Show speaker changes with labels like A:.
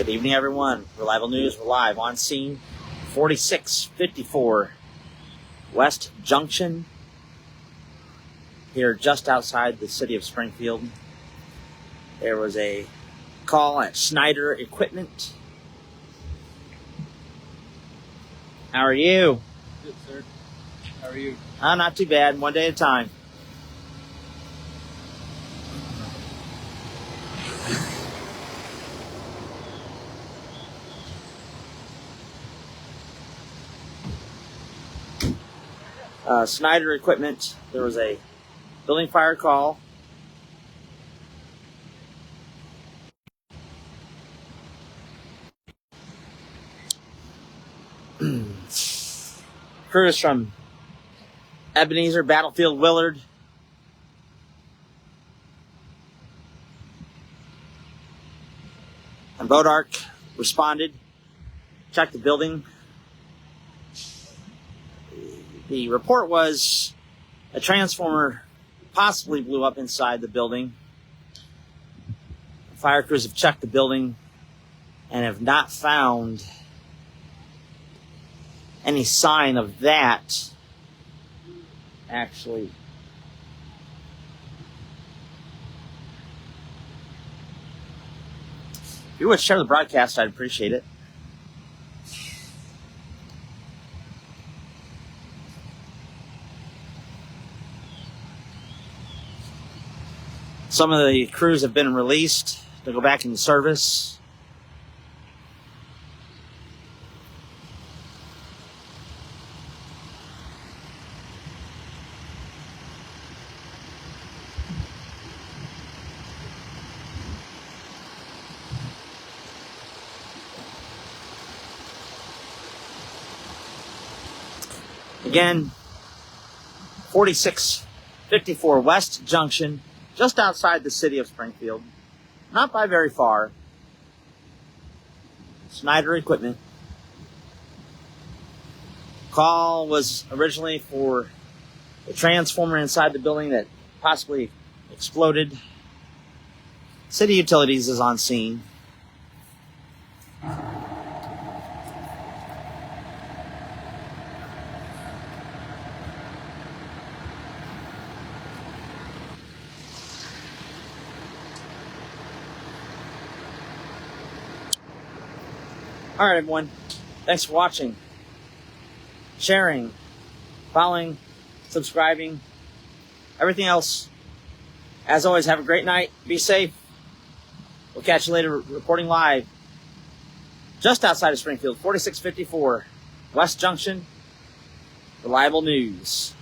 A: Good evening, everyone. Reliable News. We're live on scene. 4654 West Junction, here just outside the city of Springfield. There was a call at Snyder Equipment. How are you?
B: Good, sir. How are you?
A: Not too bad. One day at a time. Snyder Equipment. There was a building fire call. Crews from Ebenezer, Battlefield, Willard, and Bodark responded, checked the building. The report was a transformer possibly blew up inside the building. Fire crews have checked the building and have not found any sign of that. Actually, if you would share the broadcast, I'd appreciate it. Some of the crews have been released to go back into service. Again, 4654 West Junction, just outside the city of Springfield, not by very far. Snyder Equipment. Call was originally for a transformer inside the building that possibly exploded. City Utilities is on scene. All right, everyone. Thanks for watching, sharing, following, subscribing, everything else. As always, have a great night. Be safe. We'll catch you later reporting live just outside of Springfield, 4654 West Junction. Reliable News.